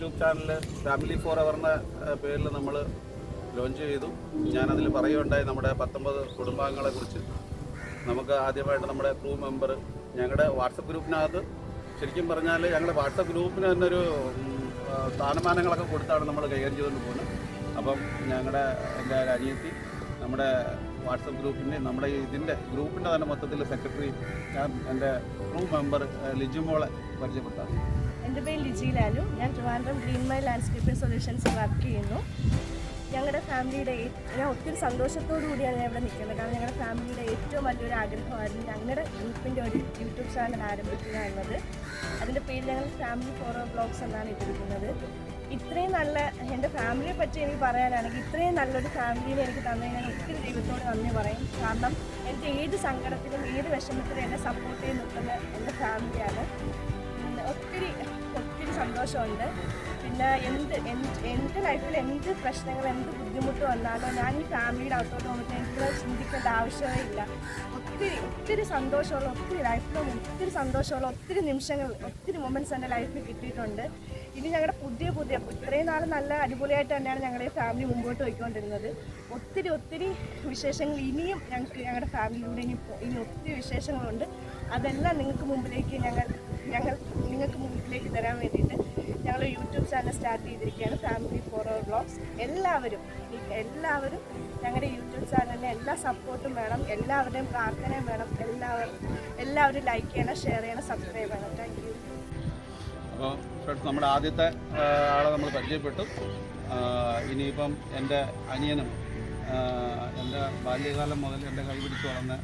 YouTube channel family for എവറിൻ്റെ പേരിൽ നമ്മൾ launch ചെയ്തു. ഞാനതിൽ പറയുകയുണ്ടായി നമ്മുടെ 19 കുടുംബാംഗങ്ങളെ കുറിച്ച്. നമുക്ക് ആദ്യമായിട്ട് നമ്മുടെ ക്രൂ മെമ്പർ ഞങ്ങളുടെ വാട്സപ്പ് ഗ്രൂപ്പിനകത്ത് ശരിക്കും പറഞ്ഞാൽ ഞങ്ങളുടെ വാട്സപ്പ് ഗ്രൂപ്പിന് തന്നെ ഒരു സ്ഥാനമാനങ്ങളൊക്കെ കൊടുത്താണ് നമ്മൾ കൈകാര്യം ചെയ്തുകൊണ്ട് പോകുന്നത്. അപ്പം എൻ്റെ ഒരു അനിയത്തി നമ്മുടെ വാട്സപ്പ് ഗ്രൂപ്പിൻ്റെ നമ്മുടെ ഇതിൻ്റെ ഗ്രൂപ്പിൻ്റെ തന്നെ മൊത്തത്തിൽ സെക്രട്ടറി ഞാൻ എൻ്റെ ക്രൂ മെമ്പർ ലിജുമോളെ പരിചയപ്പെടുത്താം. എൻ്റെ പേര് ലിജി ലാലു. ഞാൻ Trivandrum green mile landscaping solutions work ചെയ്യുന്നു. ഞങ്ങളുടെ ഫാമിലിയുടെ ഞാൻ ഒത്തിരി സന്തോഷത്തോടു കൂടിയാണ് ഞാൻ ഇവിടെ നിൽക്കുന്നത്. കാരണം ഞങ്ങളുടെ ഫാമിലിയുടെ ഏറ്റവും വലിയൊരു ആഗ്രഹമായിരുന്നു ഞങ്ങളുടെ ഗ്രൂപ്പിൻ്റെ ഒരു യൂട്യൂബ് ചാനൽ ആരംഭിക്കുക എന്നത്. അതിൻ്റെ പേര് ഞങ്ങൾ ഫാമിലി ഫോർ വ്ളോഗ്സ് എന്നാണ് ഇട്ടിരിക്കുന്നത്. ഇത്രയും നല്ല എൻ്റെ ഫാമിലിയെ പറ്റി എനിക്ക് പറയാനാണെങ്കിൽ ഇത്രയും നല്ലൊരു ഫാമിലിയെ എനിക്ക് തന്നതിന് ഞാൻ ഒത്തിരി ദൈവത്തോട് നന്ദി പറയും. കാരണം എൻ്റെ ഏത് സങ്കടത്തിലും ഏത് വിഷമത്തിലും എന്നെ സപ്പോർട്ട് ചെയ്ത് നിൽക്കുന്ന എൻ്റെ ഫാമിലിയാണ്. ഒത്തിരി സന്തോഷമുണ്ട്. പിന്നെ എൻ്റെ ലൈഫിൽ എന്ത് പ്രശ്നങ്ങൾ എന്ത് ബുദ്ധിമുട്ട് വന്നാലും ഞാൻ ഈ ഫാമിലിയുടെ അകത്തോട്ട് വന്നിട്ട് എനിക്ക് ചിന്തിക്കേണ്ട ആവശ്യമേ ഇല്ല. ഒത്തിരി സന്തോഷമുള്ള ഒത്തിരി ലൈഫിലും ഒത്തിരി സന്തോഷമുള്ള ഒത്തിരി നിമിഷങ്ങൾ ഒത്തിരി മൊമെൻറ്റ്സ് എൻ്റെ ലൈഫിൽ കിട്ടിയിട്ടുണ്ട്. ഇനി ഞങ്ങളുടെ പുതിയ ഇത്രയും നാൾ നല്ല അടിപൊളിയായിട്ട് തന്നെയാണ് ഞങ്ങളുടെ ഈ ഫാമിലി മുമ്പോട്ട് പോയിക്കൊണ്ടിരുന്നത്. ഒത്തിരി വിശേഷങ്ങൾ ഇനിയും ഞങ്ങളുടെ ഫാമിലിയിലൂടെ ഇനി ഒത്തിരി വിശേഷങ്ങളുണ്ട്. അതെല്ലാം നിങ്ങൾക്ക് മുമ്പിലേക്ക് ഞങ്ങൾ നിങ്ങൾക്ക് മുമ്പിലേക്ക് തരാൻ വേണ്ടിയിട്ട് ഞങ്ങൾ യൂട്യൂബ് ചാനൽ സ്റ്റാർട്ട് ചെയ്തിരിക്കുകയാണ്, ഫാമിലി ഫോർ വ്ളോഗ്സ്. എല്ലാവരും ഞങ്ങളുടെ യൂട്യൂബ് ചാനലിന് എല്ലാ സപ്പോർട്ടും വേണം, എല്ലാവരുടെയും പ്രാർത്ഥനയും വേണം. എല്ലാവരും ലൈക്ക് ചെയ്യണം, ഷെയർ ചെയ്യണം, സബ്സ്ക്രൈബ് ചെയ്യണം. Thank you. അപ്പോൾ ഫ്രണ്ട്സ്, നമ്മുടെ ആദ്യത്തെ ആളെ നമ്മൾ പരിചയപ്പെട്ടു. ഇനിയിപ്പം എൻ്റെ അനിയനും എൻ്റെ ബാല്യകാലം മുതൽ എൻ്റെ കൈ പിടിച്ച് വളർന്ന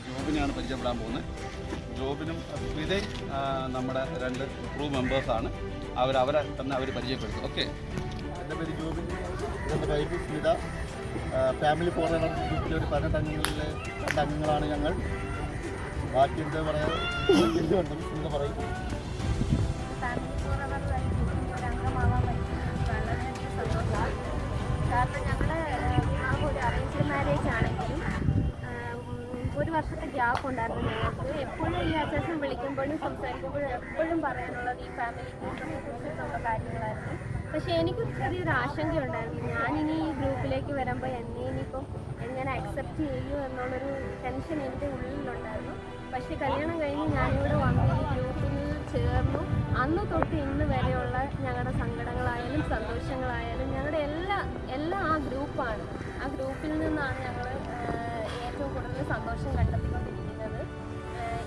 ജോബിനെയാണ് പരിചയപ്പെടാൻ പോകുന്നത്. ജോബിനും സ്മിതയും നമ്മുടെ 2 ക്രൂ മെമ്പേഴ്സാണ്. അവരെ തന്നെ അവർ പരിചയപ്പെടുത്തും. ഓക്കെ, എൻ്റെ പേര് ജോബിൻ, എൻ്റെ wife Smitha. Family for ever ഗ്രൂപ്പിലെ ഒരു 18 അംഗങ്ങളിലെ 2 അംഗങ്ങളാണ് ഞങ്ങൾ. ബാക്കി എന്താ പറയുക സ്മിത പറയും. ഫാമിലി ഫോർ എവർ ഒരു അംഗമാവാൻ പറ്റുന്നത് വളരെയധികം സന്തോഷമാണ്. കാരണം ഞങ്ങളുടെ വിവാഹം ഒരു അറേഞ്ച്ഡ് മാരേജ് ആണെങ്കിലും 1 വർഷത്തെ ഗ്യാപ്പ് ഉണ്ടായിരുന്നു ഞങ്ങൾക്ക്. എപ്പോഴും ഈ അച്ഛൻ വിളിക്കുമ്പോഴും സംസാരിക്കുമ്പോഴും എപ്പോഴും പറയാനുള്ളത് ഈ ഫാമിലിയെ കുറിച്ചിട്ടുള്ള കാര്യങ്ങളായിരുന്നു. പക്ഷേ എനിക്കൊരു ചെറിയൊരു ആശങ്കയുണ്ടായിരുന്നു. ഞാനിനി ഈ ഗ്രൂപ്പിലേക്ക് വരുമ്പോൾ എന്നെ ഇനിയിപ്പം എങ്ങനെ അക്സെപ്റ്റ് ചെയ്യൂ എന്നുള്ളൊരു ടെൻഷൻ എൻ്റെ ഉള്ളിലുണ്ടായിരുന്നു. പക്ഷേ കല്യാണം കഴിഞ്ഞ് ഞാനിവിടെ വന്ന് ഈ ഗ്രൂപ്പിൽ ചേർന്നു. അന്ന് തൊട്ട് ഇന്ന് വരെയുള്ള ഞങ്ങളുടെ സങ്കടങ്ങളായാലും സന്തോഷങ്ങളായാലും ഞങ്ങളുടെ എല്ലാം ആ ഗ്രൂപ്പാണ്. ആ ഗ്രൂപ്പിൽ നിന്നാണ് ഞങ്ങൾ ഏറ്റവും കൂടുതൽ സന്തോഷം കണ്ടെത്തിക്കൊണ്ടിരിക്കുന്നത്.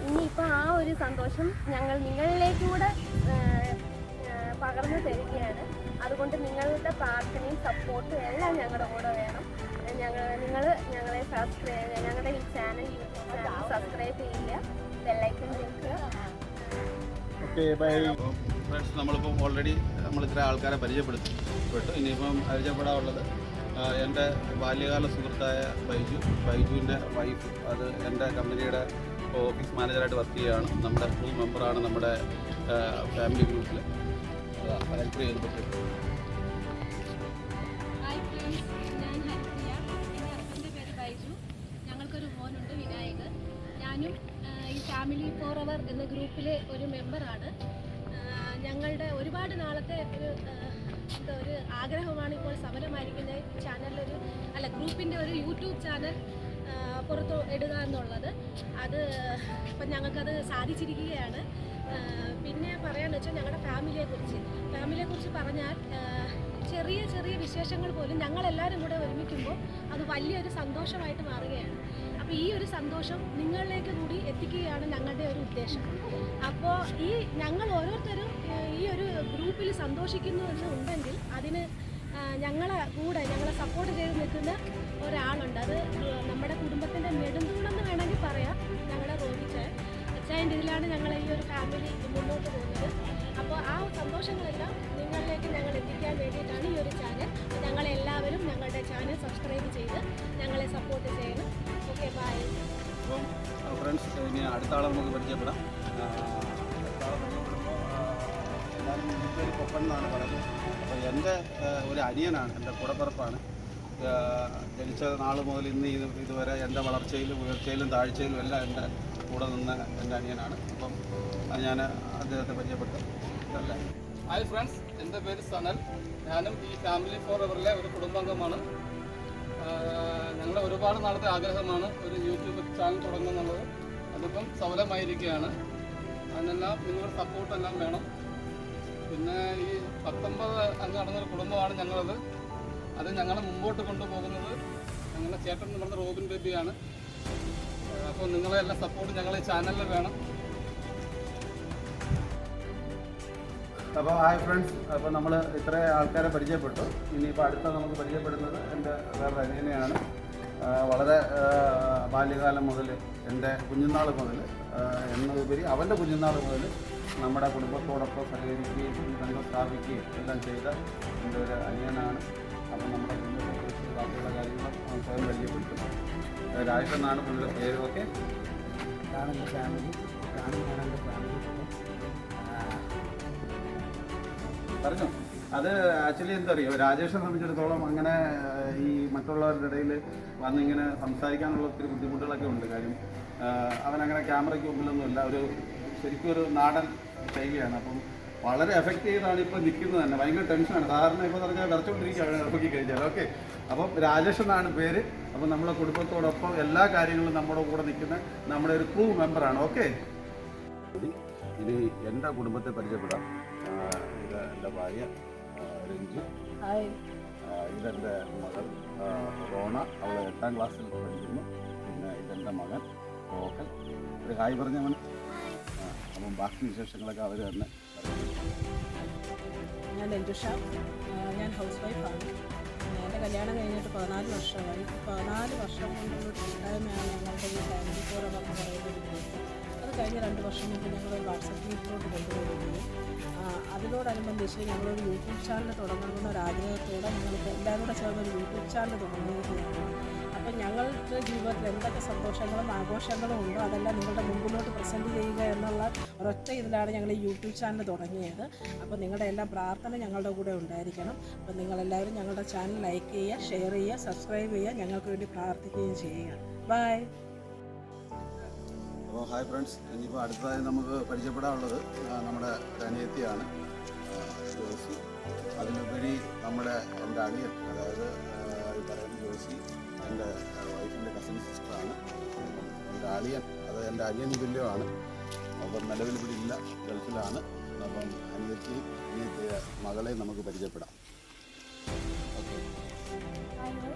ഇനിയിപ്പോൾ ആ ഒരു സന്തോഷം ഞങ്ങൾ നിങ്ങളിലേക്ക് കൂടെ പകർന്നു തരികയാണ്. അതുകൊണ്ട് നിങ്ങളുടെ പ്രാർത്ഥനയും സപ്പോർട്ടും എല്ലാം ഞങ്ങളുടെ കൂടെ വേണം. നിങ്ങൾ ഞങ്ങളെ ഞങ്ങളുടെ ഈ ചാനൽ യൂട്യൂബ് ചാനൽ സബ്സ്ക്രൈബ് ചെയ്യുക, ബെല്ലൈക്കൺ ഞെക്കുക. ഫ്രണ്ട്സ്, നമ്മളിപ്പം ഓൾറെഡി നമ്മൾ ഇത്ര ആൾക്കാരെ പരിചയപ്പെട്ടു. ഇനിയിപ്പം പരിചയപ്പെടാനുള്ളത് എൻ്റെ ബാല്യകാല സുഹൃത്തായ ബൈജുവിൻ്റെ വൈഫ്. അത് എൻ്റെ കമ്പനിയുടെ ഓഫീസ് മാനേജറായിട്ട് വർക്ക് ചെയ്യുകയാണ്. നമ്മുടെ ക്രൂ മെമ്പറാണ് നമ്മുടെ ഫാമിലി ഗ്രൂപ്പിൽ ഹെൽപ്പ് ചെയ്ത് പറ്റും. ഹായ് ഫ്രണ്ട്സ്, ഞാൻ ഹരിപ്രിയ. എൻ്റെ ഹസ്ബൻഡിൻ്റെ പേര് ബൈജു. ഞങ്ങൾക്കൊരു മോനുണ്ട്, വിനായക്. ഞാനും ഈ ഫാമിലി ഫോർ എവർ എന്ന ഗ്രൂപ്പിലെ ഒരു മെമ്പറാണ്. ഞങ്ങളുടെ ഒരുപാട് നാളത്തെ ഒരു ആഗ്രഹമാണ് ഇപ്പോൾ സഫലമായിരിക്കുന്ന ഗ്രൂപ്പിൻ്റെ ഒരു യൂട്യൂബ് ചാനൽ പുറത്ത് ഇടുക എന്നുള്ളത്. അത് ഇപ്പം ഞങ്ങൾക്കത് സാധിച്ചിരിക്കുകയാണ്. പിന്നെ പറയാമെന്ന് വെച്ചാൽ ഞങ്ങളുടെ ഫാമിലിയെക്കുറിച്ച് പറഞ്ഞാൽ ചെറിയ വിശേഷങ്ങൾ പോലും ഞങ്ങളെല്ലാവരും കൂടെ ഒരുമിക്കുമ്പോൾ അത് വലിയൊരു സന്തോഷമായിട്ട് മാറുകയാണ്. അപ്പോൾ ഈ ഒരു സന്തോഷം നിങ്ങളിലേക്ക് കൂടി എത്തിക്കുകയാണ് ഞങ്ങളുടെ ഒരു ഉദ്ദേശം. അപ്പോൾ ഞങ്ങൾ ഓരോരുത്തരും ഈ ഒരു ഗ്രൂപ്പിൽ സന്തോഷിക്കുന്നു എന്നുണ്ടെങ്കിൽ അതിന് ഞങ്ങളെ സപ്പോർട്ട് ചെയ്ത് നിൽക്കുന്ന ഒരാളുണ്ട്. അത് നമ്മുടെ കുടുംബത്തിൻ്റെ നെടുന്തൂണെന്ന് വേണമെങ്കിൽ പറയാം. ഞങ്ങളുടെ അച്ഛൻ്റെ ഇതിലാണ് ഞങ്ങൾ ഈ ഒരു ഫാമിലി മുന്നോട്ട് പോകുന്നത്. അപ്പോൾ ആ സന്തോഷങ്ങളെല്ലാം നിങ്ങളിലേക്ക് ഞങ്ങൾ എത്തിക്കാൻ വേണ്ടിയിട്ടാണ് ഈ ഒരു ചാനൽ. ഞങ്ങളെല്ലാവരും ഞങ്ങളുടെ ചാനൽ സബ്സ്ക്രൈബ് ചെയ്ത് ഞങ്ങളെ സപ്പോർട്ട് ചെയ്യണം. Okay, by. അപ്പം ഫ്രണ്ട്സ്, ഇനി അടുത്ത ആളെ നമുക്ക് പരിചയപ്പെടാം. എല്ലാവരും കൊപ്പൻ എന്നാണ് പറയുന്നത്. അപ്പോൾ എൻ്റെ ഒരു അനിയനാണ്, എൻ്റെ കൂടപ്പിറപ്പാണ്. ജനിച്ച നാൾ മുതൽ ഇതുവരെ എൻ്റെ വളർച്ചയിലും ഉയർച്ചയിലും താഴ്ചയിലും എല്ലാം എൻ്റെ കൂടെ നിന്ന് എൻ്റെ അനിയനാണ്. അപ്പം ഞാൻ അദ്ദേഹത്തെ പരിചയപ്പെട്ടു. അല്ലേ? ഹായ് ഫ്രണ്ട്സ്, എൻ്റെ പേര് സനൽ. ഞാനും ഈ ഫാമിലി ഫോർ എവറിലെ ഒരു കുടുംബാംഗമാണ്. ഞങ്ങളുടെ ഒരുപാട് നാളത്തെ ആഗ്രഹമാണ് ഒരു യൂട്യൂബ് ചാനൽ തുടങ്ങുന്നുള്ളത്. അതിപ്പം സഫലമായിരിക്കുകയാണ്. അതിനെല്ലാം നിങ്ങളുടെ സപ്പോർട്ടെല്ലാം വേണം. പിന്നെ ഈ 19 അംഗം അടങ്ങുന്ന കുടുംബമാണ് ഞങ്ങളത്. അത് ഞങ്ങളെ മുമ്പോട്ട് കൊണ്ടുപോകുന്നത് ഞങ്ങളുടെ ചേട്ടൻ എന്ന് പറയുന്നത് റോബിൻ ബേബിയാണ്. അപ്പോൾ നിങ്ങളെ എല്ലാം സപ്പോർട്ട് ഞങ്ങളെ ഈ ചാനലിൽ വേണം. അപ്പോൾ ഹായ് ഫ്രണ്ട്സ്, അപ്പോൾ നമ്മൾ ഇത്രയും ആൾക്കാരെ പരിചയപ്പെട്ടു. ഇനിയിപ്പോൾ അടുത്ത നമുക്ക് പരിചയപ്പെടുന്നത് എൻ്റെ വേറൊരു അനിയനെയാണ്. വളരെ ബാല്യകാലം മുതൽ, എൻ്റെ കുഞ്ഞുനാൾ മുതൽ എന്നതുപരി അവൻ്റെ കുഞ്ഞുനാൾ മുതൽ നമ്മുടെ കുടുംബത്തോടൊപ്പം സഹകരിക്കുകയും ബന്ധം സ്ഥാപിക്കുകയും എല്ലാം ചെയ്ത എൻ്റെ ഒരു അനിയനാണ്. അപ്പം നമ്മുടെ കുടുംബത്തെക്കുറിച്ച് ബാക്കിയുള്ള കാര്യങ്ങൾ സ്വയം പരിചയപ്പെട്ടു. രാജേഷ് എന്നാണ് പുള്ളിയുടെ പേര്. ഓക്കെ, ഇതാണ് എൻ്റെ ഫാമിലി. ഇതാണ് എൻ്റെ ഫാമിലി. പറഞ്ഞു. അത് ആക്ച്വലി എന്താ പറയുക, രാജേഷിനെ സംബന്ധിച്ചിടത്തോളം അങ്ങനെ ഈ മറ്റുള്ളവരുടെ ഇടയിൽ വന്നിങ്ങനെ സംസാരിക്കാനുള്ള ഒത്തിരി ബുദ്ധിമുട്ടുകളൊക്കെ ഉണ്ട്. കാര്യം അവനങ്ങനെ ക്യാമറയ്ക്ക് മുമ്പിലൊന്നുമില്ല. ശരിക്കും ഒരു നാടൻ ശൈലിയാണ്. അപ്പം വളരെ എഫക്റ്റ് ചെയ്താണ് ഇപ്പോൾ നിൽക്കുന്നത് തന്നെ. ഭയങ്കര ടെൻഷനാണ്. സാധാരണ ഇപ്പോൾ പറഞ്ഞാൽ വിറച്ചുകൊണ്ടിരിക്കുകയാണ് ഇറക്കി കഴിഞ്ഞാൽ. ഓക്കെ, അപ്പം രാജേഷ് എന്നാണ് പേര്. അപ്പം നമ്മളെ കുടുംബത്തോടൊപ്പം എല്ലാ കാര്യങ്ങളും നമ്മുടെ കൂടെ നിൽക്കുന്ന നമ്മുടെ ഒരു ക്രൂ മെമ്പറാണ്. ഓക്കെ, ഇനി എൻ്റെ കുടുംബത്തെ പരിചയപ്പെടാം. ഇത് എൻ്റെ ഭാര്യ രഞ്ജു. ഇതെൻ്റെ മകൾ റോണ, അവൾ 8ാം ക്ലാസ്സിൽ പഠിക്കുന്നു. പിന്നെ ഇതെൻ്റെ മകൻ റോക്കൽ. ഒരു ഹായ് പറഞ്ഞവൻ. അപ്പം ബാക്കി വിശേഷങ്ങളൊക്കെ അവർ തന്നെ. ഞാൻ രഞ്ജുഷ. ഞാൻ ഹൗസ് വൈഫാണ്. എൻ്റെ കല്യാണം കഴിഞ്ഞിട്ട് 14 വർഷമായി. 14 വർഷം കൊണ്ടുള്ള കൂട്ടായ്മയാണ് ഞങ്ങളുടെ ഈ ഫാമിലി ഫോർ എവർ എന്ന് പറയുന്ന ഒരു ഗ്രൂപ്പ്. അത് കഴിഞ്ഞ 2 വർഷം മുമ്പ് ഞങ്ങൾ വാട്സപ്പ് ഗ്രൂപ്പിലോട്ട് കൊണ്ടുപോകുകയും അതിനോടനുബന്ധിച്ച് ഞങ്ങളൊരു യൂട്യൂബ് ചാനൽ തുടങ്ങണമെന്ന ഒരാഗ്രഹത്തോടെ ഞങ്ങൾക്ക് എല്ലാവരും കൂടെ ചേർന്നൊരു യൂട്യൂബ് ചാനൽ തുടങ്ങുകയാണ്. അപ്പം ഞങ്ങളുടെ ജീവിതത്തിൽ എന്തൊക്കെ സന്തോഷങ്ങളും ആഘോഷങ്ങളും ഉണ്ടോ അതെല്ലാം നിങ്ങളുടെ മുമ്പിലോട്ട് പ്രസൻറ്റ് ചെയ്യുക എന്നുള്ള ഒരൊറ്റ ഇതിലാണ് ഞങ്ങൾ ഈ യൂട്യൂബ് ചാനൽ തുടങ്ങിയത്. അപ്പോൾ നിങ്ങളുടെ എല്ലാ പ്രാർത്ഥന ഞങ്ങളുടെ കൂടെ ഉണ്ടായിരിക്കണം. അപ്പോൾ നിങ്ങളെല്ലാവരും ഞങ്ങളുടെ ചാനൽ ലൈക്ക് ചെയ്യുക, ഷെയർ ചെയ്യുക, സബ്സ്ക്രൈബ് ചെയ്യുക, ഞങ്ങൾക്ക് വേണ്ടി പ്രാർത്ഥിക്കുകയും ചെയ്യുക. ബൈ. അപ്പോൾ ഹായ് ഫ്രണ്ട്സ്, ഇനിയിപ്പോൾ അടുത്തതായി നമുക്ക് പരിചയപ്പെടാനുള്ളത് നമ്മുടെ അനിയത്തിയാണ് ജോസി. അതിലുപരി നമ്മുടെ എൻ്റെ അനിയൻ, അതായത് ഈ പറയുന്ന ജോസി എൻ്റെ വൈഫിൻ്റെ കസിൻ സിസ്റ്ററാണ്. എൻ്റെ അളിയൻ, അത് എൻ്റെ അനിയൻ തുല്യമാണ്. അപ്പം നിലവിൽ ഇവിടെ ഇല്ല, ഗൾഫിലാണ്. അപ്പം അനിയത്തി മകളെ നമുക്ക് പരിചയപ്പെടാം. ഓക്കെ, എൻ്റെ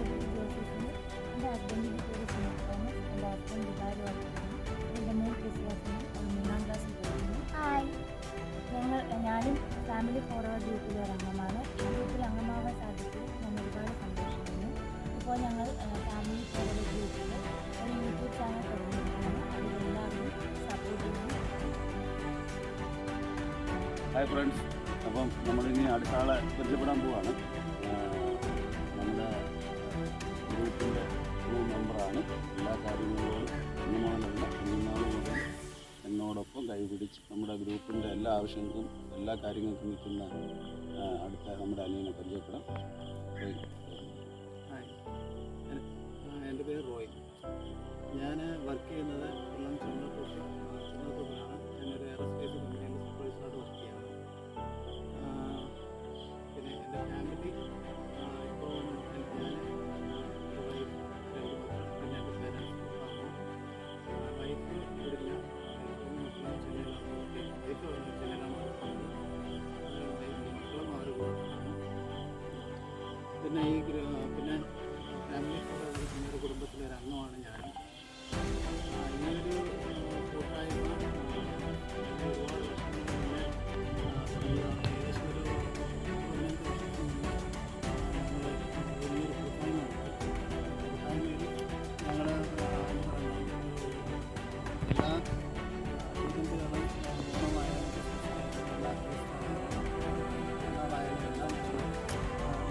പേര് ജോസഫിന്. എൻ്റെ ഹസ്ബൻഡിൻ്റെ പേര് സുനിൽ തോമസ്. എൻ്റെ ഹസ്ബൻഡ് ദുബായിൽ വർക്ക് ചെയ്യുന്നു. എൻ്റെ മോൾ ക്രിസ്മസിന് 3ാം ക്ലാസ്സിൽ പോകുന്നു. ഹായ്, ഞാനും ഫാമിലി ഫോർ എവർ ഗ്രൂപ്പിലെ ഒരു അംഗമാണ്. ഈ ഗ്രൂപ്പിൽ അംഗമാവാൻ സാധിച്ചത് ഞാൻ ഒരുപാട് സന്തോഷിക്കുന്നു. ഇപ്പോൾ ഞങ്ങൾ ഫാമിലി ഫോർ എവർ ഗ്രൂപ്പിൽ ഒരു യൂട്യൂബ് ചാനൽ തുടങ്ങിയിരിക്കുകയാണ്. അതിലെല്ലാവരും സപ്പോർട്ട് ചെയ്യണം. ഹായ് ഫ്രണ്ട്സ്, അപ്പം നമ്മളിനി അടുത്ത ആളെ പരിചയപ്പെടാൻ പോവാണ്. നമ്മുടെ ഗ്രൂപ്പിൻ്റെ ക്രൂ മെമ്പറാണ്. എല്ലാ കാര്യങ്ങളോടും കുഞ്ഞുനാൾ മുതൽ എന്നോടൊപ്പം കൈപിടിച്ച് നമ്മുടെ ഗ്രൂപ്പിൻ്റെ എല്ലാ ആവശ്യങ്ങൾക്കും എല്ലാ കാര്യങ്ങൾക്കും നിൽക്കുന്ന അടുത്ത നമ്മുടെ അനിയനെ പരിചയപ്പെടാം. ഹായ്, എൻ്റെ പേര് റോയ്. ഞാൻ വർക്ക് ചെയ്യുന്നത് കൊല്ലം ചന്ദ്രപൂരിലാണ്. ഞാനൊരു എയറോസ്പേസ് കമ്പനിയിൽ സൂപ്പർവൈസറായിട്ട് വർക്ക് ചെയ്യുന്നത്. പിന്നെ എൻ്റെ ഫാമിലി ഇപ്പോൾ ഞാൻ, എൻ്റെ വൈഫ്, 2 മക്കൾ, പിന്നെ എൻ്റെ പേരൻസ്. വൈഫ് ഇവിടില്ല, 3 മക്കളും ചെന്നൈയിലാണ് വർക്ക് ചെയ്യുന്നത്. വൈഫ് ചെന്നൈയിലാണ് വർക്ക് ചെയ്യുന്നത്. മക്കളും അവർ കൂടെയാണ്. പിന്നെ പിന്നെ ഫാമിലി ഫോർ എവർ എന്നൊരു കുടുംബത്തിലെ ഒരു അംഗമാണ് ഞാൻ. ഇങ്ങനൊരു കൂട്ടായ്മ ഒരുപാട് വർഷങ്ങൾക്ക് മുന്നേ ഏകദേശം ഒരു 15 വർഷത്തിന് മുന്നേ ഞങ്ങൾ വലിയൊരു കൂട്ടായ്മ ഉണ്ട്. കൂട്ടായ്മയിൽ ഞങ്ങൾ എല്ലാ ഇവൻറ്റുകളും ഓണമായാലും എല്ലാ പെരുന്നാളായാലും എല്ലാം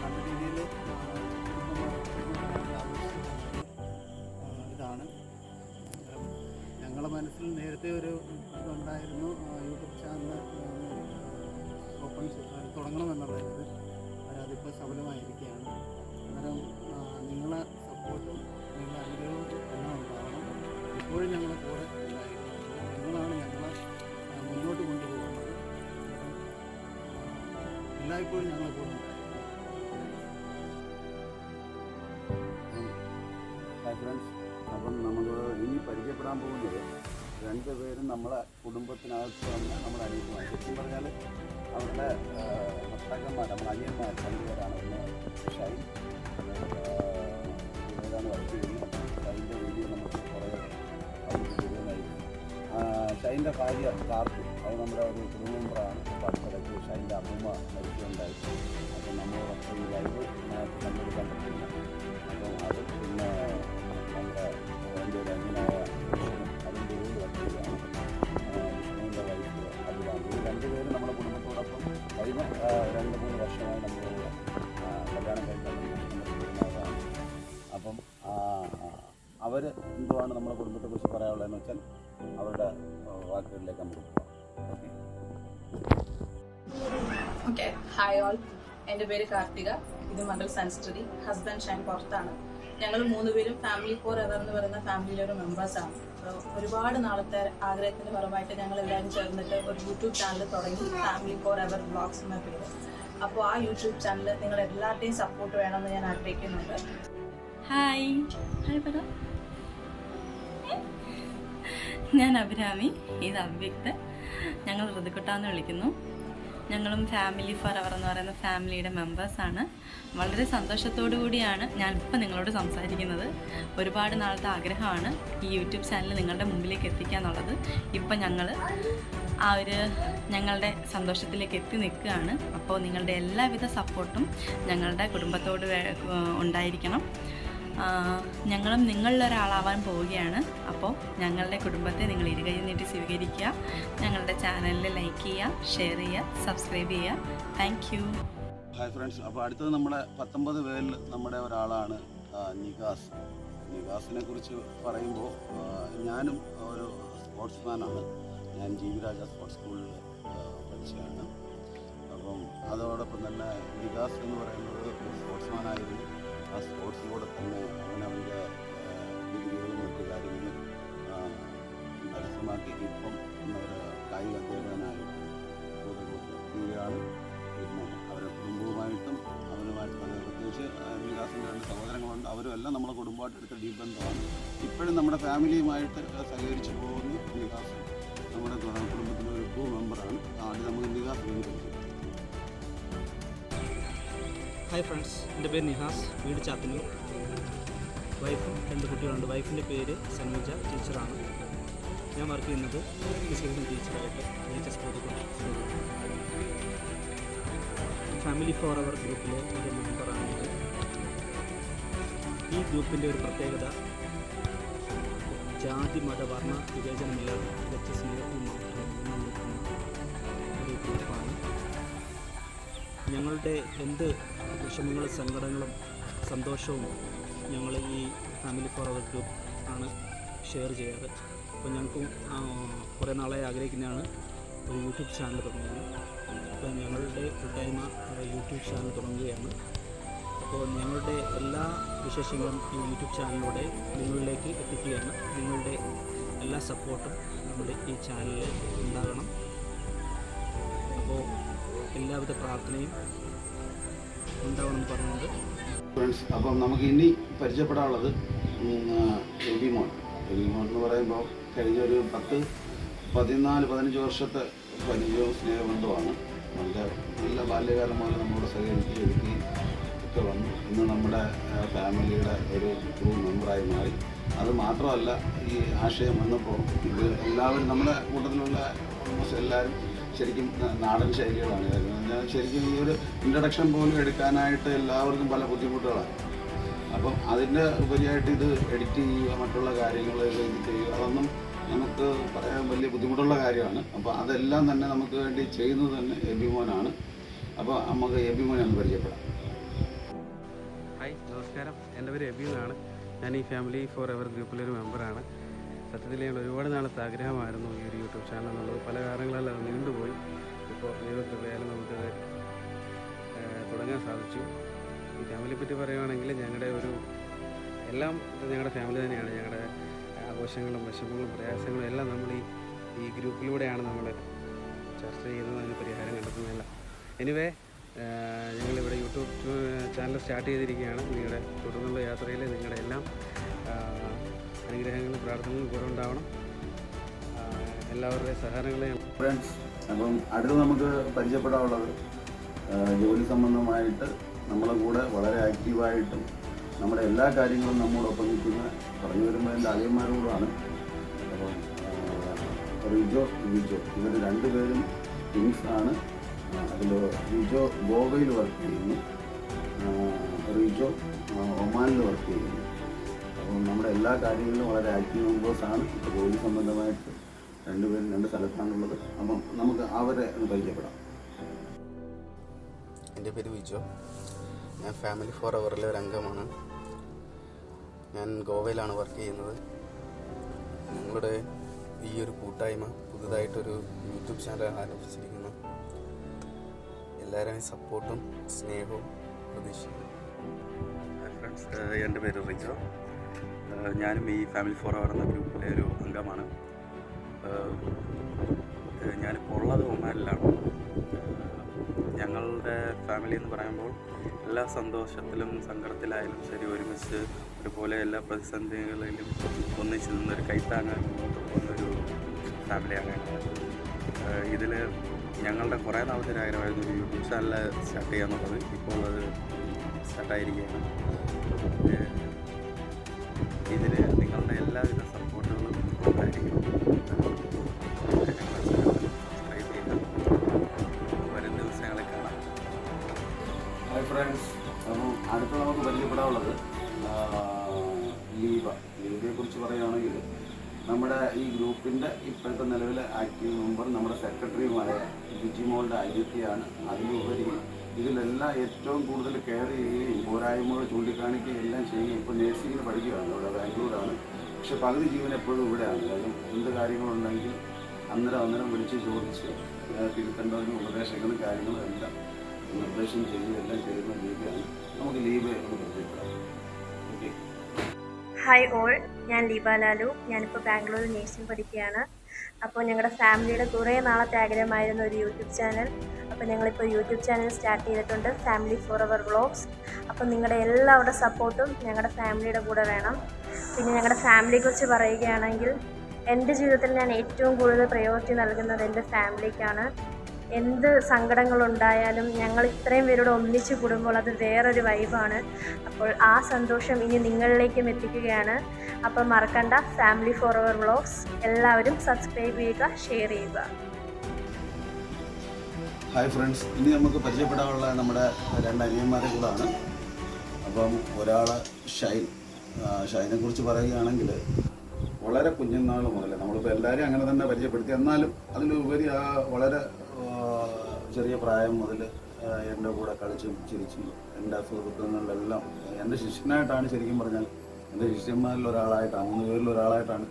നല്ല രീതിയിൽ ഇതാണ്. ഞങ്ങളുടെ മനസ്സിൽ നേരത്തെ ഒരു ഇതുണ്ടായിരുന്നു, യൂട്യൂബ് ചാനൽ ഓപ്പൺ തുടങ്ങണമെന്നുള്ളത്. അതിപ്പോൾ സഫലമായിരിക്കുകയാണ്. അന്നേരം നിങ്ങളെ സപ്പോർട്ടും നിങ്ങളുടെ അനുഗ്രഹവും എല്ലാം ഉണ്ടാവണം. ഇപ്പോഴും ഞങ്ങളുടെ കൂടെ ഉണ്ടായിരിക്കണം. നിങ്ങളാണ് ഞങ്ങളെ മുന്നോട്ട് കൊണ്ടുപോകുന്നത്. എല്ലായ്പ്പോഴും ഞങ്ങൾ കൂടെ ഉണ്ടായിരുന്നു. ഹായ് ഫ്രണ്ട്സ്, അപ്പം നമുക്ക് ഇനി പരിചയപ്പെടാൻ പോകുന്നത് രണ്ടുപേരും നമ്മളെ കുടുംബത്തിനകത്ത് തന്നെ നമ്മുടെ അനിയന്മാർ. ശരിക്കും പറഞ്ഞാൽ അവരുടെ ഭർത്താക്കന്മാർ, നമ്മുടെ അനിയന്മാർ രണ്ടുപേരാണ്. ഒന്ന് ഷൈൻ ഏതാണ് വർക്ക് ചെയ്യുന്നത്. ഷൈൻ്റെ വീഡിയോ നമുക്ക് കുറേ അവർക്ക് ചെയ്യുന്നതായിരിക്കും. ഷൈൻ്റെ ഭാര്യ കാർത്തു, അത് നമ്മുടെ ഒരു കുടുംബ മെമ്പറാണ്. അപ്പോൾ അടുത്തിടയ്ക്ക് ഷൈൻ്റെ അമ്മൂമ്മ മരിക്കുകയുണ്ടായി. അപ്പം നമ്മളോടൊപ്പം ഈ ലൈവ് പങ്കെടുക്കാൻ പറ്റില്ല. അപ്പം അത് പിന്നെ നമ്മുടെ എൻ്റെ ഒരു അനിയനായ അതിൻ്റെ വീട് വയ്ക്കുകയാണ്. വിഷ്ണുവിൻ്റെ വൈഫ് അതിലാണ്. ഈ രണ്ടുപേരും നമ്മുടെ കുടുംബത്തോടൊപ്പം കഴിഞ്ഞ 2-3 വർഷമായി നമ്മളോട് കല്യാണം കഴിക്കാൻ കുടുംബമാണ്. അപ്പം അവർ എന്തുവാണ് നമ്മുടെ കുടുംബത്തെക്കുറിച്ച് പറയാനുള്ളതെന്ന് വെച്ചാൽ അവരുടെ വാക്കുകളിലേക്ക് നമുക്ക് പോകാം. Okay, hi all. എൻ്റെ പേര് കാർത്തിക. ഇത് മകൾ സൻസ്റ്റുതി. ഹസ്ബൻഡ് ഷൈൻ പുറത്താണ്. ഞങ്ങൾ 3 പേരും ഫാമിലി ഫോർ എവർ എന്ന് പറയുന്ന ഫാമിലിയിലെ ഒരു മെമ്പേഴ്സാണ്. ഒരുപാട് നാളത്തെ ആഗ്രഹത്തിൻ്റെ ഫലമായിട്ട് ഞങ്ങൾ എല്ലാവരും ചേർന്നിട്ട് ഒരു യൂട്യൂബ് ചാനൽ തുടങ്ങി, ഫാമിലി ഫോർ എവർ വ്ളോഗ്സ് എന്ന പേര്. അപ്പോൾ ആ യൂട്യൂബ് ചാനൽ നിങ്ങൾ എല്ലാവരുടെയും സപ്പോർട്ട് വേണമെന്ന് ഞാൻ ആഗ്രഹിക്കുന്നുണ്ട്. ഹായ് ഹായ് പറ. ഞാൻ അഭിരാമി, ഇത് അവ്യക്ത്. ഞങ്ങൾ ഋതുക്കുട്ടാന്ന് വിളിക്കുന്നു. ഞങ്ങളും ഫാമിലി ഫോർ എവർ എന്ന് പറയുന്ന ഫാമിലിയുടെ മെമ്പേഴ്സാണ്. വളരെ സന്തോഷത്തോടു കൂടിയാണ് ഞാനിപ്പോൾ നിങ്ങളോട് സംസാരിക്കുന്നത്. ഒരുപാട് നാളത്തെ ആഗ്രഹമാണ് ഈ യൂട്യൂബ് ചാനൽ നിങ്ങളുടെ മുമ്പിലേക്ക് എത്തിക്കുക എന്നുള്ളത്. ഇപ്പം ഞങ്ങൾ ആ ഒരു ഞങ്ങളുടെ സന്തോഷത്തിലേക്ക് എത്തി നിൽക്കുകയാണ്. അപ്പോൾ നിങ്ങളുടെ എല്ലാവിധ സപ്പോർട്ടും ഞങ്ങളുടെ കുടുംബത്തോട് ഉണ്ടായിരിക്കണം. ഞങ്ങളും നിങ്ങളിലൊരാളാവാൻ പോവുകയാണ്. അപ്പോൾ ഞങ്ങളുടെ കുടുംബത്തെ നിങ്ങൾ ഇരുകൈ നീട്ടി സ്വീകരിക്കുക. ഞങ്ങളുടെ ചാനലിൽ ലൈക്ക് ചെയ്യുക, ഷെയർ ചെയ്യുക, സബ്സ്ക്രൈബ് ചെയ്യുക. Thank you. ഹായ് ഫ്രണ്ട്സ്, അപ്പോൾ അടുത്തത് നമ്മുടെ 19 പേരിൽ നമ്മുടെ ഒരാളാണ് നിഗാസ്. നിഗാസിനെ കുറിച്ച് പറയുമ്പോൾ ഞാനും ഒരു സ്പോർട്സ്മാനാണ്. ഞാൻ ജീവിരാജ സ്പോർട്സ് സ്കൂളിൽ പഠിച്ചതാണ്. അപ്പം അതോടൊപ്പം തന്നെ നിഗാസ് എന്ന് പറയുന്നത് ഒരു സ്പോർട്സ്മാനായിരുന്നു. ആ സ്പോർട്സിലൂടെ തന്നെ അവൻ്റെ ഡിഗ്രികളും മറ്റു കാര്യങ്ങളും കരസ്ഥമാക്കി ഇപ്പം ഒരു കായിക അധ്യാപകനായി കൂടുകയാണ്. പിന്നെ അവരുടെ കുടുംബവുമായിട്ടും അവനുമായിട്ട് പ്രത്യേകിച്ച് വികാസിൻ്റെ 2 സഹോദരങ്ങളുണ്ട്. അവരും എല്ലാം നമ്മുടെ കുടുംബമായിട്ട് എടുത്ത ഡീപ് ബന്ധമാണ്. ഇപ്പോഴും നമ്മുടെ ഫാമിലിയുമായിട്ട് സഹകരിച്ച് പോകുന്ന വികാസ് നമ്മുടെ കുടുംബത്തിൻ്റെ ഒരു ക്രൂ മെമ്പറാണ്. ആദ്യം നമുക്ക് വികാസ് പരിചയം. ഹായ് ഫ്രണ്ട്സ്, എൻ്റെ പേര് നിഹാസ്, വീട് ചാത്തന്നൂർ. വൈഫും 2 കുട്ടികളുണ്ട്. വൈഫിൻ്റെ പേര് സന്മിജ, ടീച്ചറാണ്. ഞാൻ വർക്ക് ചെയ്യുന്നത് ഫിസിക്കൽ ടീച്ചറായിട്ട് NHS കോഴിക്കോട് സ്കൂളിൽ. ഫാമിലി ഫോർ എവർ ഗ്രൂപ്പിലെ ഒരു മെമ്പറാണിത്. ഈ ഗ്രൂപ്പിൻ്റെ ഒരു പ്രത്യേകത ജാതി മത വർണ്ണ വിവേചനമില്ലാതെ തികച്ച സ്നേഹവും മാത്രം നിലനിൽക്കുന്ന ഒരു ഗ്രൂപ്പാണ്. ഞങ്ങളുടെ എന്ത് വിഷമങ്ങളും സങ്കടങ്ങളും സന്തോഷവും ഞങ്ങൾ ഈ ഫാമിലി ഫോർ എവർ ഗ്രൂപ്പ് ആണ് ഷെയർ ചെയ്യാറ്. അപ്പോൾ ഞങ്ങൾക്കും കുറേ നാളായി ആഗ്രഹിക്കുന്നതാണ് ഒരു യൂട്യൂബ് ചാനൽ തുടങ്ങുന്നത്. അപ്പോൾ ഞങ്ങളുടെ കൂട്ടായ്മ യൂട്യൂബ് ചാനൽ തുടങ്ങുകയാണ്. അപ്പോൾ ഞങ്ങളുടെ എല്ലാ വിശേഷങ്ങളും ഈ യൂട്യൂബ് ചാനലിലൂടെ നിങ്ങളിലേക്ക് എത്തിക്കുകയാണ്. നിങ്ങളുടെ എല്ലാ സപ്പോർട്ടും നമ്മുടെ ഈ ചാനലിൽ ഉണ്ടാകണം. അപ്പോൾ എല്ലാവിധ പ്രാർത്ഥനയും ഉണ്ടാവണമെന്ന് പറഞ്ഞുകൊണ്ട് ഫ്രണ്ട്സ്, അപ്പം നമുക്ക് ഇനി പരിചയപ്പെടാനുള്ളത് എബിമോൻ. എബിമോൻ എന്ന് പറയുമ്പോൾ കഴിഞ്ഞ ഒരു 10-14-15 വർഷത്തെ പരിചയവും സ്നേഹബന്ധമാണ്. നല്ല ബാല്യകാലം മുതൽ നമ്മളോട് സഹകരിക്കുകയും ഒക്കെ വന്നു. ഇന്ന് നമ്മുടെ ഫാമിലിയുടെ ഒരു ക്രൂ മെമ്പറായി മാറി. അത് മാത്രമല്ല, ഈ ആശയം വന്നപ്പോൾ ഇത് എല്ലാവരും നമ്മുടെ കൂട്ടത്തിലുള്ള ഓൾമോസ്റ്റ് എല്ലാവരും ശരിക്കും നാടൻ ശൈലികളാണ് വരുന്നത്. ശരിക്കും ഈ ഒരു ഇൻട്രഡക്ഷൻ പോലും എടുക്കാനായിട്ട് എല്ലാവർക്കും പല ബുദ്ധിമുട്ടുകളാണ്. അപ്പം അതിൻ്റെ ഉപരിയായിട്ട് ഇത് എഡിറ്റ് ചെയ്യുക, മറ്റുള്ള കാര്യങ്ങൾ ഇത് ചെയ്യുക, അതൊന്നും നമുക്ക് പറയാൻ വലിയ ബുദ്ധിമുട്ടുള്ള കാര്യമാണ്. അപ്പോൾ അതെല്ലാം തന്നെ നമുക്ക് വേണ്ടി ചെയ്യുന്നത് തന്നെ എബിമോനാണ്. അപ്പോൾ നമുക്ക് എബിമോനെ ഒന്ന് പരിചയപ്പെടാം. ഹായ്, നമസ്കാരം. എൻ്റെ പേര് എബിന്നാണ്. ഞാൻ ഈ ഫാമിലി ഫോർ എവർ ഗ്രൂപ്പിലൊരു മെമ്പറാണ്. സത്യത്തിൽ ഞങ്ങൾ ഒരുപാട് നാളത്തെ ആഗ്രഹമായിരുന്നു ഈ ഒരു യൂട്യൂബ് ചാനൽ എന്നുള്ളത്. പല കാരണങ്ങളാൽ അത് നീണ്ടുപോയി. ഇപ്പോൾ ദൈവകൃപയാലും നമുക്കത് തുടങ്ങാൻ സാധിച്ചു. ഈ ഫാമിലിയെ പറ്റി പറയുകയാണെങ്കിൽ ഞങ്ങളുടെ ഒരു എല്ലാം ഞങ്ങളുടെ ഫാമിലി തന്നെയാണ്. ഞങ്ങളുടെ ആഘോഷങ്ങളും വിഷമങ്ങളും പ്രയാസങ്ങളും എല്ലാം നമ്മൾ ഈ ഗ്രൂപ്പിലൂടെയാണ് നമ്മൾ ചർച്ച ചെയ്യുന്നത്, അതിന് പരിഹാരം കണ്ടെത്തുന്നതെല്ലാം. എനിവേ, ഞങ്ങളിവിടെ യൂട്യൂബ് ചാനൽ സ്റ്റാർട്ട് ചെയ്തിരിക്കുകയാണ്. നിങ്ങളുടെ തുടർന്നുള്ള യാത്രയിൽ നിങ്ങളുടെ എല്ലാം അനുഗ്രഹങ്ങളും പ്രാർത്ഥനകളും കൂടെ ഉണ്ടാവണം. എല്ലാവരുടെയും സഹകരണങ്ങളെ ഫ്രണ്ട്സ്, അപ്പം അടുത്ത് നമുക്ക് പരിചയപ്പെടാനുള്ളത് ജോലി സംബന്ധമായിട്ട് നമ്മളെ കൂടെ വളരെ ആക്റ്റീവായിട്ടും നമ്മുടെ എല്ലാ കാര്യങ്ങളും നമ്മോടൊപ്പം നിൽക്കുന്ന പറഞ്ഞു വരുമ്പോൾ എൻ്റെ അളിയന്മാരോടാണ്. അപ്പം റിജോ ഇവർ രണ്ടുപേരും ട്വിൻസ് ആണ്. അതിൽ റിജോ ഗോവയിൽ വർക്ക് ചെയ്യുന്നു, റിജോ ഒമാനിൽ വർക്ക് ചെയ്യുന്നു. അപ്പം നമ്മുടെ എല്ലാ കാര്യങ്ങളിലും വളരെ ആക്റ്റീവ് മെമ്പേഴ്സാണ്. ഇപ്പോൾ ജോലി സംബന്ധമായിട്ട് രണ്ടുപേരും രണ്ട് സ്ഥലത്താണുള്ളത്. അപ്പം നമുക്ക് അവരെ ഒന്ന് പരിചയപ്പെടാം. എൻ്റെ പേര് വിജോ. ഞാൻ ഫാമിലി ഫോർ എവറിലെ ഒരു അംഗമാണ്. ഞാൻ ഗോവയിലാണ് വർക്ക് ചെയ്യുന്നത്. ഞങ്ങളുടെ ഈ ഒരു കൂട്ടായ്മ പുതുതായിട്ടൊരു യൂട്യൂബ് ചാനൽ ആരംഭിച്ചിരിക്കുന്നു. എല്ലാവരുടെയും സപ്പോർട്ടും സ്നേഹവും പ്രതീക്ഷിക്കുന്നു. ഫ്രണ്ട്സ്, എൻ്റെ പേര് റിജോ. ഞാനും ഈ ഫാമിലി ഫോർ എവർ എന്ന ഗ്രൂപ്പിലെ ഒരു അംഗമാണ്. ഞാനിപ്പോൾ ഉള്ളത് ഒമാനിലാണ്. ഞങ്ങളുടെ ഫാമിലി എന്ന് പറയുമ്പോൾ എല്ലാ സന്തോഷത്തിലും സങ്കടത്തിലായാലും ശരി ഒരുമിച്ച് ഒരുപോലെ എല്ലാ പ്രതിസന്ധികളിലും ഒന്നിച്ച് നിന്നൊരു കൈത്താങ്ങാൻ മുന്നോട്ട് പോകുന്നൊരു ഫാമിലിയാണ്. ഇതിൽ ഞങ്ങളുടെ കുറേ നാളത്തെ ഒരു ആഗ്രഹമായിരുന്നു ഒരു യൂട്യൂബ് ചാനൽ സ്റ്റാർട്ട് ചെയ്യാന്നുള്ളത്. ഇപ്പോൾ അത് സ്റ്റാർട്ടായിരിക്കുകയാണ്. ഇതിൽ നിങ്ങളുടെ എല്ലാവിധ സപ്പോർട്ടുകളും ഉണ്ടായിരിക്കും. വരും ദിവസങ്ങളിൽ കാണാം. ഹായ് ഫ്രണ്ട്സ്, അപ്പം അടുത്ത് നമുക്ക് പരിചയപ്പെടാനുള്ളത് ലീബയെക്കുറിച്ച് പറയുകയാണെങ്കിൽ നമ്മുടെ ഈ ഗ്രൂപ്പിൻ്റെ ഇപ്പോഴത്തെ നിലവിലെ ആക്റ്റീവ് മെമ്പർ നമ്മുടെ സെക്രട്ടറിയുമായ ജിജിമോളുടെ അനിയത്തിയാണ്. അതിലുപരി ഇതിലെല്ലാം ഏറ്റവും കൂടുതൽ കെയർ ചെയ്യുകയും പോരായ്മകൾ ചൂണ്ടിക്കാണിക്കുകയും എല്ലാം ചെയ്യുകയും ഇപ്പോൾ നേഴ്സിങ്ങിന് പഠിക്കുകയാണ്. ഇവിടെ ബാംഗ്ലൂരാണ്. പക്ഷെ പകുതി ജീവൻ എപ്പോഴും ഇവിടെയാണ്. കാര്യം എന്ത് കാര്യങ്ങളുണ്ടെങ്കിൽ അന്നേരം വിളിച്ച് ചോദിച്ച് തിരുത്തേണ്ടതിനും ഉപദേശങ്ങളും കാര്യങ്ങളും എല്ലാം നിർദ്ദേശം ചെയ്യുകയെല്ലാം ചെയ്യുന്ന ലീബയാണ്. നമുക്ക് ലീബയെ ഒന്ന് പരിചയപ്പെടാം. ഓക്കെ. ഹായ് ഓൾ, ഞാൻ ലീബ ലാലു. ഞാനിപ്പോൾ ബാംഗ്ലൂരിൽ നേഴ്സിംഗ് പഠിക്കുകയാണ്. അപ്പോൾ ഞങ്ങളുടെ ഫാമിലിയുടെ കുറേ നാളത്തെ ആഗ്രഹമായിരുന്നു ഒരു യൂട്യൂബ് ചാനൽ. അപ്പോൾ ഞങ്ങളിപ്പോൾ യൂട്യൂബ് ചാനൽ സ്റ്റാർട്ട് ചെയ്തിട്ടുണ്ട്, ഫാമിലി ഫോർ എവർ വ്ളോഗ്സ്. അപ്പോൾ നിങ്ങളുടെ എല്ലാവരുടെ സപ്പോർട്ടും ഞങ്ങളുടെ ഫാമിലിയുടെ കൂടെ വേണം. പിന്നെ ഞങ്ങളുടെ ഫാമിലിയെക്കുറിച്ച് പറയുകയാണെങ്കിൽ എൻ്റെ ജീവിതത്തിൽ ഞാൻ ഏറ്റവും കൂടുതൽ പ്രയോറിറ്റി നൽകുന്നത് എൻ്റെ ഫാമിലിക്കാണ്. എന്ത് സങ്കടങ്ങളുണ്ടായാലും ഞങ്ങൾ ഇത്രയും പേരോട് ഒന്നിച്ച് കൂടുമ്പോൾ അത് വേറൊരു വൈബാണ്. അപ്പോൾ ആ സന്തോഷം ഇനി നിങ്ങളിലേക്കും എത്തിക്കുകയാണ്. അപ്പോൾ മറക്കണ്ട, ഫാമിലി ഫോർ എവർ വ്ളോഗ്സ് എല്ലാവരും സബ്സ്ക്രൈബ് ചെയ്യുക, ഷെയർ ചെയ്യുക. ഹായ് ഫ്രണ്ട്സ്, ഇനി നമുക്ക് പരിചയപ്പെടാനുള്ള നമ്മുടെ രണ്ട് അനിയന്മാരെ കൂടാണ്. അപ്പം ഒരാൾ ഷൈനെ കുറിച്ച് പറയുകയാണെങ്കിൽ വളരെ കുഞ്ഞുനാൾ മുതൽ നമ്മളിപ്പോൾ എല്ലാവരും അങ്ങനെ തന്നെ പരിചയപ്പെടുത്തി. എന്നാലും അതിലുപരി ആ വളരെ ചെറിയ പ്രായം മുതൽ എൻ്റെ കൂടെ കളിച്ചും ചിരിച്ചും എൻ്റെ സുഹൃത്തുക്കളിലെല്ലാം എൻ്റെ ശിഷ്യനായിട്ടാണ്, ശരിക്കും പറഞ്ഞാൽ എൻ്റെ ശിഷ്യന്മാരിൽ ഒരാളായിട്ടാണ്, 3 പേരിൽ ഒരാളായിട്ടാണ്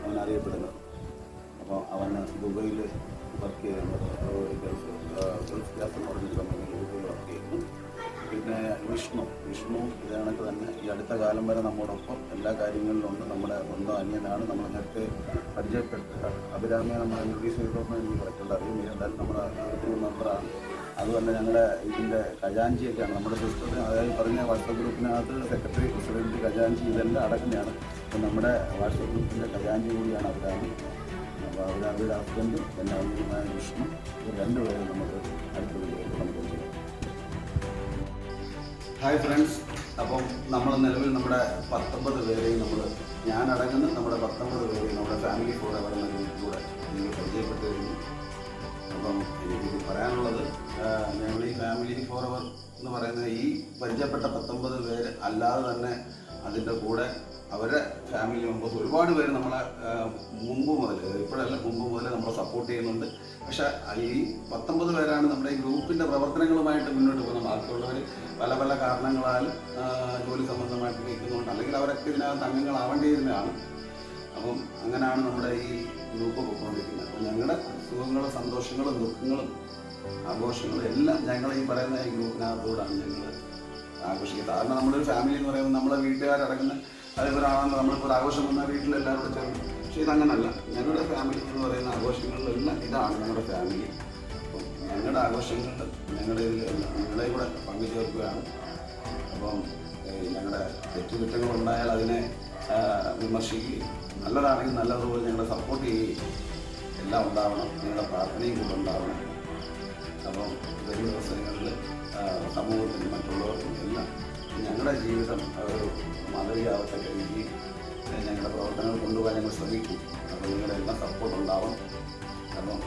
അവൻ അറിയപ്പെടുന്നത്. അപ്പോൾ അവന് ദുബൈയിൽ വർക്ക് ചെയ്യുന്നത്, ഗൾഫ് ഗ്യാസ് എന്ന് പറഞ്ഞൊരു കമ്പനിയിൽ ദുബൈയിൽ വർക്ക് ചെയ്യുന്നു. പിന്നെ വിഷ്ണു ഇതേണക്ക് തന്നെ ഈ അടുത്ത കാലം വരെ നമ്മോടൊപ്പം എല്ലാ കാര്യങ്ങളിലുണ്ട്. നമ്മുടെ സ്വന്തം അന്യനാണ്. നമ്മൾ നേരത്തെ പരിചയപ്പെട്ട അഭിരാമിയെ നമ്മൾ ഇൻട്രൊഡ്യൂസ് ചെയ്തപ്പോൾ എനിക്ക് കറക്റ്റ് അറിയും. എന്തായാലും നമ്മുടെ ഒരു മെമ്പറാണ്. അതുപോലെ ഞങ്ങളുടെ ഇതിൻ്റെ ഖജാൻജിയൊക്കെയാണ് നമ്മുടെ സിസ്റ്ററിന്, അതായത് പറഞ്ഞ വാട്സപ്പ് ഗ്രൂപ്പിനകത്ത് സെക്രട്ടറി, പ്രസിഡന്റ്, ഖജാൻജി ഇതെല്ലാം അടക്കുന്നതാണ്. അപ്പോൾ നമ്മുടെ വാട്സപ്പ് ഗ്രൂപ്പിൻ്റെ ഖജാൻജി കൂടിയാണ് അഭിരാമി. അപ്പോൾ അഭിരാമിയുടെ ഹസ്ബൻഡും എൻ്റെ അന്യമായ വിഷ്ണു, ഇത് രണ്ടുപേരും നമുക്ക് അടുത്ത നമുക്ക് ചെയ്യാം. ഹായ് ഫ്രണ്ട്സ്, അപ്പം നമ്മൾ നിലവിൽ നമ്മുടെ 19 പേരെയും ഞാനടങ്ങുന്ന നമ്മുടെ 19 പേരെയും നമ്മുടെ ഫാമിലി ഫോർ എവർ എന്ന ഗ്രൂപ്പിലൂടെ നിങ്ങൾ പരിചയപ്പെട്ടു കഴിഞ്ഞു. അപ്പം എനിക്ക് പറയാനുള്ളത്, ഞങ്ങൾ ഈ ഫാമിലി ഫോർ എവർ എന്ന് പറയുന്ന ഈ പരിചയപ്പെട്ട 19 പേര് അല്ലാതെ തന്നെ അതിൻ്റെ കൂടെ അവരുടെ ഫാമിലി മെമ്പേഴ്സ് ഒരുപാട് പേര് നമ്മളെ മുമ്പ് മുതൽ, ഇപ്പോഴല്ല മുമ്പ് മുതൽ നമ്മളെ സപ്പോർട്ട് ചെയ്യുന്നുണ്ട്. പക്ഷേ ഈ 19 പേരാണ് നമ്മുടെ ഈ ഗ്രൂപ്പിൻ്റെ പ്രവർത്തനങ്ങളുമായിട്ട് മുന്നോട്ട് പോകുന്നത്. ബാക്കിയുള്ളവർ പല പല കാരണങ്ങളാൽ ജോലി സംബന്ധമായിട്ട് നിൽക്കുന്നുണ്ട്, അല്ലെങ്കിൽ അവരൊക്കെ ഇതിനകത്ത് അംഗങ്ങളാവേണ്ടിയിരുന്നതാണ്. അപ്പം അങ്ങനെയാണ് നമ്മുടെ ഈ ഗ്രൂപ്പ് പോയിക്കൊണ്ടിരിക്കുന്നത്. അപ്പം ഞങ്ങളുടെ സുഖങ്ങളും സന്തോഷങ്ങളും ദുഃഖങ്ങളും ആഘോഷങ്ങളും എല്ലാം ഞങ്ങൾ ഈ പറയുന്ന ഈ ഗ്രൂപ്പിനകത്തോടാണ് ഞങ്ങൾ ആഘോഷിക്കുന്നത്. കാരണം നമ്മുടെ ഒരു ഫാമിലി എന്ന് പറയുമ്പോൾ നമ്മളെ വീട്ടുകാരടങ്ങുന്ന അതേപോലെയാണല്ലോ നമ്മളിപ്പോൾ ആഘോഷം വന്നാൽ വീട്ടിലെല്ലാവരും ചേർന്ന്. പക്ഷേ ഇതങ്ങനല്ല. ഞങ്ങളുടെ ഫാമിലി എന്ന് പറയുന്ന ആഘോഷങ്ങളിലെല്ലാം ഇതാണ് ഞങ്ങളുടെ ഫാമിലി. അപ്പം ഞങ്ങളുടെ ആഘോഷങ്ങളിൽ ഞങ്ങളുടെ ഞങ്ങളെ കൂടെ പങ്കുചേർക്കുകയാണ്. അപ്പം ഞങ്ങളുടെ തെറ്റുകുറ്റങ്ങളുണ്ടായാൽ അതിനെ വിമർശിക്കുകയും നല്ലതാണെങ്കിൽ നല്ലതുപോലെ ഞങ്ങളെ സപ്പോർട്ട് ചെയ്യുകയും എല്ലാം ഉണ്ടാവണം. നിങ്ങളുടെ പ്രാർത്ഥനയും കൂടെ ഉണ്ടാവണം. അപ്പം വരും ദിവസങ്ങളിൽ സമൂഹത്തിനും മറ്റുള്ളവർക്കും എല്ലാം ഞങ്ങളുടെ ജീവിതം ഒരു മാതൃകയാവത്തക്ക രീതിയിൽ ഞങ്ങളുടെ പ്രവർത്തനങ്ങൾ കൊണ്ടുപോകാൻ ഞങ്ങൾ ശ്രമിക്കും. അപ്പോൾ നിങ്ങളുടെ എല്ലാം സപ്പോർട്ട് ഉണ്ടാവണം. അപ്പം